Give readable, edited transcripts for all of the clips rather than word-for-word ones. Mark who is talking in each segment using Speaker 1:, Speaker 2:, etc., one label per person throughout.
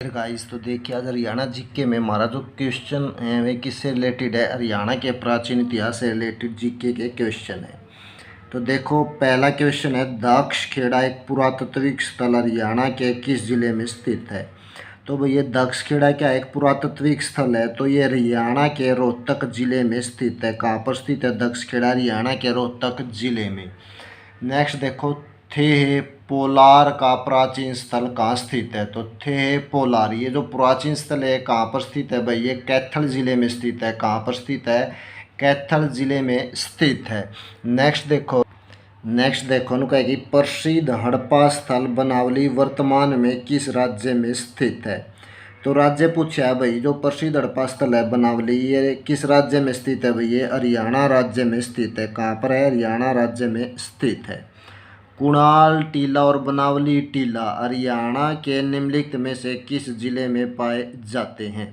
Speaker 1: Guys तो देखिए आज हरियाणा जीके में हमारा जो क्वेश्चन है वे किससे रिलेटेड है। हरियाणा के प्राचीन इतिहास से रिलेटेड जीके के क्वेश्चन है। तो देखो पहला क्वेश्चन है, दाक्षखेड़ा एक पुरातात्विक स्थल हरियाणा के किस जिले में स्थित है। तो भैया दाक्षखेड़ा क्या एक पुरातात्विक स्थल है, तो ये हरियाणा के रोहतक जिले में स्थित है। कहाँ पर स्थित है दाक्षखेड़ा? हरियाणा के रोहतक जिले में। नेक्स्ट देखो, थे पोलार का प्राचीन स्थल कहाँ स्थित है। तो थे पोलार ये जो प्राचीन स्थल है कहाँ पर स्थित है भाई? ये कैथल जिले में स्थित है। कहाँ पर स्थित है? कैथल जिले में स्थित है। नेक्स्ट देखो नु कहेगी, प्रसिद्ध हड़प्पा स्थल बनावली वर्तमान में किस राज्य में स्थित है। तो राज्य पूछा है भाई, जो प्रसिद्ध हड़प्पा स्थल है बनावली ये किस राज्य में स्थित है भाई? ये हरियाणा राज्य में स्थित है। कहाँ पर है? हरियाणा राज्य में स्थित है। कुणाल टीला और बनावली टीला हरियाणा के निम्नलिखित में से किस जिले में पाए जाते हैं।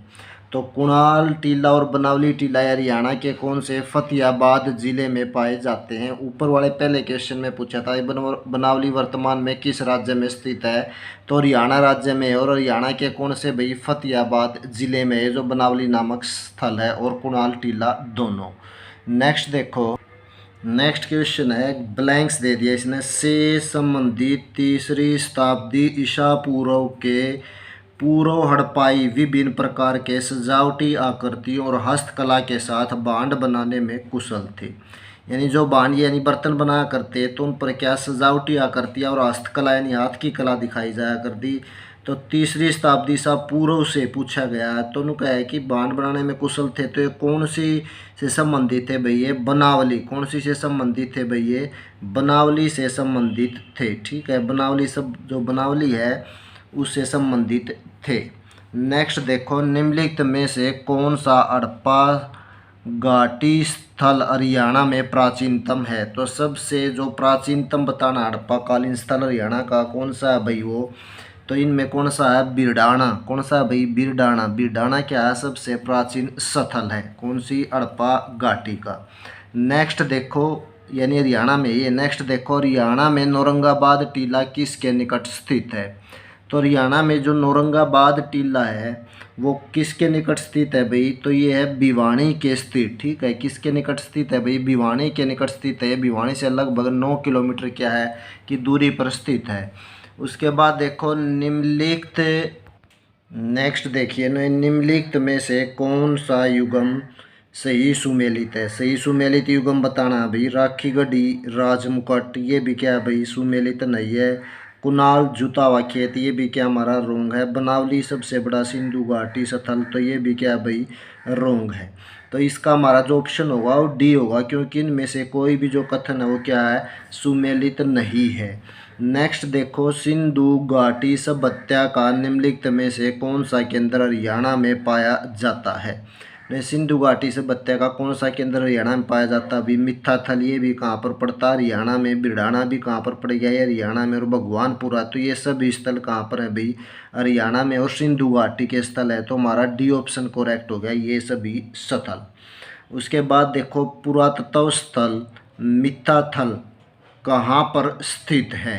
Speaker 1: तो कुणाल टीला और बनावली टीला हरियाणा के कौन से फतेहाबाद जिले में पाए जाते हैं। ऊपर वाले पहले क्वेश्चन में पूछा था बनावली वर्तमान में किस राज्य में स्थित है, तो हरियाणा राज्य में है। और हरियाणा के कौन से भाई? फतेहाबाद जिले में है जो बनावली नामक स्थल है और कुणाल टीला दोनों। नेक्स्ट क्वेश्चन है, ब्लैंक्स दे दिया इसने, से संबंधित तीसरी शताब्दी ईसा पूर्व के पूर्व हड़प्पाई विभिन्न प्रकार के सजावटी आकृतियों और हस्तकला के साथ बांड बनाने में कुशल थे। यानी जो बांड यानी बर्तन बनाया करते तो उन पर क्या सजावटी आकृतियाँ और हस्तकला यानी हाथ की कला दिखाई जाया करती। तो तीसरी शताब्दी सा पूर्व से पूछा गया है, तो उन्होंने कहा है कि बांड बनाने में कुशल थे। तो ये कौन सी से संबंधित है भाई? ये बनावली। कौन सी से संबंधित है भाई? ये बनावली से संबंधित थे। ठीक है, बनावली सब जो बनावली है उससे संबंधित थे। नेक्स्ट देखो, निम्नलिखित में से कौन सा हड़प्पा घाटी स्थल हरियाणा में प्राचीनतम है। तो सबसे जो प्राचीनतम बताना हड़प्पा कालीन स्थल हरियाणा का कौन सा है भाई? वो तो इनमें कौन सा है? बिरडाना। कौन सा है भाई? बिरडाना। बिरडाना क्या है? सबसे प्राचीन स्थल है। कौन सी? हड़प्पा घाटी का। नेक्स्ट देखो, यानी हरियाणा में ये। नेक्स्ट देखो, हरियाणा में नौरंगाबाद टीला किसके निकट स्थित है। तो हरियाणा में जो नौरंगाबाद टीला है वो किसके निकट स्थित है भाई? तो ये है भिवानी के स्थित। ठीक है, किसके निकट स्थित है भाई? भिवानी के निकट स्थित है। भिवानी से लगभग 9 किलोमीटर क्या है कि दूरी पर स्थित है। उसके बाद देखो निम्नलिखित, नेक्स्ट देखिए, निम्नलिखित में से कौन सा युगम सही सुमेलित है। सही सुमेलित युगम बताना है भाई। राखी गढ़ी राजमुकुट ये भी क्या है भाई? सुमेलित नहीं है। कुणाल जुतावा खेत ये भी क्या हमारा रोंग है। बनावली सबसे बड़ा सिंधु घाटी स्थल तो ये भी क्या है भाई? रोंग है। तो इसका हमारा जो ऑप्शन होगा वो डी होगा, क्योंकि इनमें से कोई भी जो कथन है वो क्या है? सुमेलित नहीं है। नेक्स्ट देखो, सिंधु घाटी सभ्यता का निम्नलिखित में से कौन सा केंद्र हरियाणा में पाया जाता है। सिंधु घाटी सभ्यता का कौन सा केंद्र हरियाणा में पाया जाता है अभी? मिथाथल ये भी कहाँ पर पड़ता है? हरियाणा में। बिरडाना भी कहाँ पर पड़ गया है? हरियाणा में। और भगवानपुरा, तो ये सभी स्थल कहाँ पर है भाई? हरियाणा में। और सिंधु घाटी के स्थल है, तो हमारा डी ऑप्शन करेक्ट हो गया, ये सभी स्थल। उसके बाद देखो, पुरातत्व स्थल मिथाथल कहाँ पर स्थित है।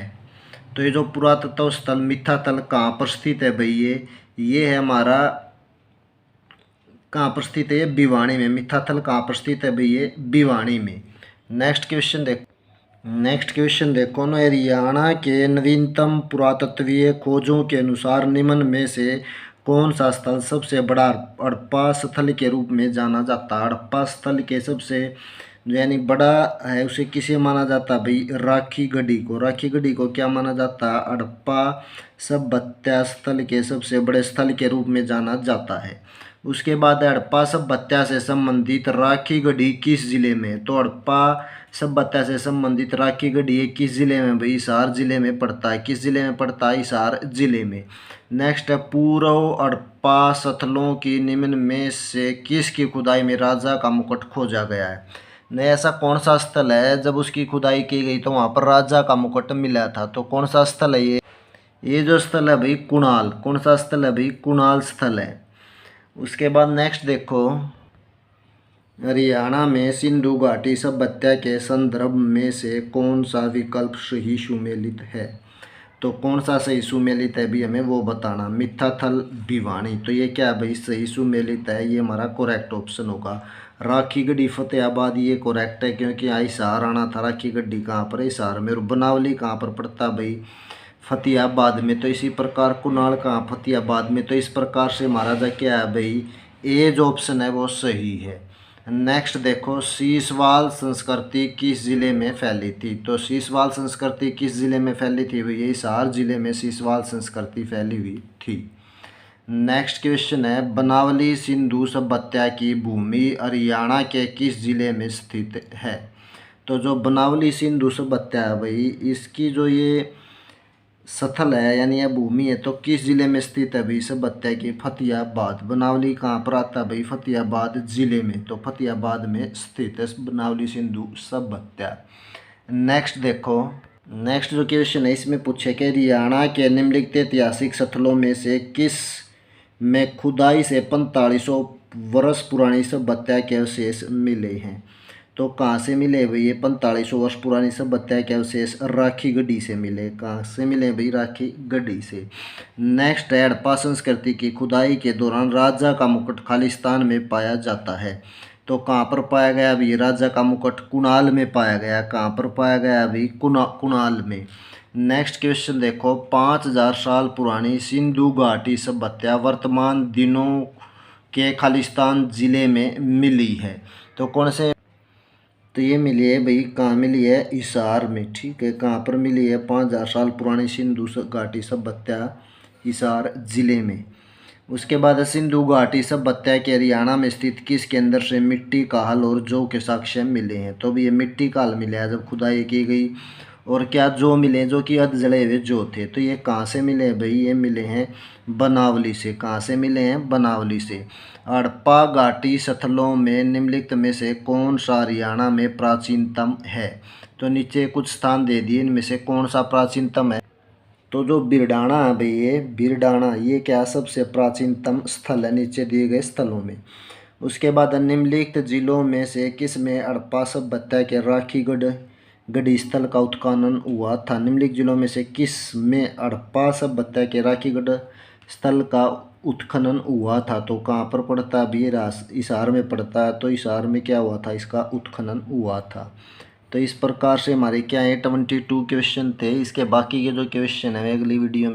Speaker 1: तो ये जो पुरातत्व स्थल मिथाथल कहाँ पर स्थित है भाई? ये है हमारा कहाँ पर स्थित है? भिवानी में। मिथाथल कहाँ पर स्थित है भाई? ये भिवानी में। नेक्स्ट क्वेश्चन देखो ना, हरियाणा के नवीनतम पुरातत्वीय खोजों के अनुसार निम्न में से कौन सा स्थल सबसे बड़ा हड़प्पा स्थल के रूप में जाना जाता है। हड़प्पा स्थल के सबसे यानी बड़ा है उसे किसे माना जाता है भाई? राखी गढ़ी को। राखी गढ़ी को क्या माना जाता है? हड़प्पा सभ्यता स्थल के सबसे बड़े स्थल के रूप में जाना जाता है। उसके बाद हड़प्पा सभ्यता से संबंधित राखी गढ़ी किस जिले में? तो हड़प्पा सभ्यता से संबंधित राखी गढ़ी किस जिले में भाई? हिसार जिले में पड़ता है। किस जिले में पड़ता है? हिसार जिले में। नेक्स्ट है, पूर्व हड़प्पा स्थलों की निम्न में से किसकी खुदाई में राजा का मुकुट खोजा गया है। नहीं, ऐसा कौन सा स्थल है जब उसकी खुदाई की गई तो वहाँ पर राजा का मुकुट मिला था। तो कौन सा स्थल है ये जो स्थल है भाई? कुणाल। कौन सा स्थल है भाई? कुणाल स्थल है। उसके बाद नेक्स्ट देखो, हरियाणा में सिंधु घाटी सभ्यता के संदर्भ में से कौन सा विकल्प सही सुमेलित है। तो कौन सा सही सुमेलित है भी हमें वो बताना। मिथाथल भिवानी, तो ये क्या है भाई सही सुमेलित है, ये हमारा करेक्ट ऑप्शन होगा। राखी गढ़ी फतेहाबाद, ये करेक्ट है क्योंकि यहाँ हिसार आना था। राखी गढ़ी कहाँ पर है? हिसार में। और बनावली कहाँ पर पड़ता है भाई? फतेहाबाद में। तो इसी प्रकार कुणाल कहाँ? फतेहाबाद में। तो इस प्रकार से महाराजा क्या है भाई, ए जो ऑप्शन है वो सही है। नेक्स्ट देखो, सीसवाल संस्कृति किस जिले में फैली थी? तो सीसवाल संस्कृति किस जिले में फैली थी भाई? ये हिसार जिले में सीसवाल संस्कृति फैली हुई थी। नेक्स्ट क्वेश्चन है, बनावली सिंधु सभ्यता की भूमि हरियाणा के किस जिले में स्थित है? तो जो बनावली सिंधु सभ्यता है भाई, इसकी जो ये स्थल है यानी यह भूमि है तो किस जिले में स्थित है भाई? सभ्यता की फतेहाबाद। बनावली कहाँ पर आता है भाई? फतेहाबाद जिले में। तो फतेहाबाद में स्थित है बनावली सिंधु सभ्यता। नेक्स्ट देखो, नेक्स्ट जो क्वेश्चन है इसमें पूछे कि हरियाणा के निम्नलिखित ऐतिहासिक स्थलों में से किस में खुदाई से 4500 वर्ष पुरानी सभ्यता के अवशेष मिले हैं? तो कहाँ से मिले भाई ये 4500 वर्ष पुरानी सभ्यता के अवशेष? राखी गढ़ी से मिले। कहाँ से मिले भाई? राखी गढ़ी से। नेक्स्ट है, हड़प्पा संस्कृति की खुदाई के दौरान राजा का मुकुट खालिस्तान में पाया जाता है। तो कहाँ पर पाया गया अभी? राजा का मुकुट कुणाल में पाया गया। कहाँ पर पाया गया अभी? कुणाल में। नेक्स्ट क्वेश्चन देखो, 5000 साल पुरानी सिंधु घाटी सभ्यता वर्तमान दिनों के खालिस्तान जिले में मिली है। तो कौन से? तो ये मिली है भाई, कहाँ मिली है? हिसार में। ठीक है, कहाँ पर मिली है? 5000 साल पुरानी सिंधु घाटी सभ्यता हिसार जिले में। उसके बाद सिंधु घाटी सभ्यता के हरियाणा में स्थित किस केंद्र से मिट्टी का हल और जौ के साक्ष्य मिले हैं? तो भी ये मिट्टी का हल मिला है जब खुदाई की गई। और क्या जौ मिले, जो कि अध जले हुए जौ थे। तो ये कहाँ से मिले हैं भाई? ये मिले हैं बनावली से। कहाँ से मिले हैं? बनावली से। हड़प्पा घाटी स्थलों में निम्नलिखित में से कौन सा हरियाणा में प्राचीनतम है? तो नीचे कुछ स्थान दे दिए, इनमें से कौन सा प्राचीनतम है? तो जो बिरडाना है भाई, ये बिरडाना, ये क्या सबसे प्राचीनतम स्थल है नीचे दिए गए स्थलों में। उसके बाद निम्नलिखित जिलों में से किस में हड़प्पा सभ्यता के राखी गढ़ी स्थल का उत्खनन हुआ था? निम्नलिखित जिलों में से किस में हड़प्पा सभ्यता के राखी गढ़ स्थल का उत्खनन हुआ था? तो कहाँ पर पड़ता है? भी हिसार में पड़ता है। तो हिसार में क्या हुआ था? इसका उत्खनन हुआ था। तो इस प्रकार से हमारे क्या है 22 क्वेश्चन थे। इसके बाकी के जो क्वेश्चन है अगली वीडियो में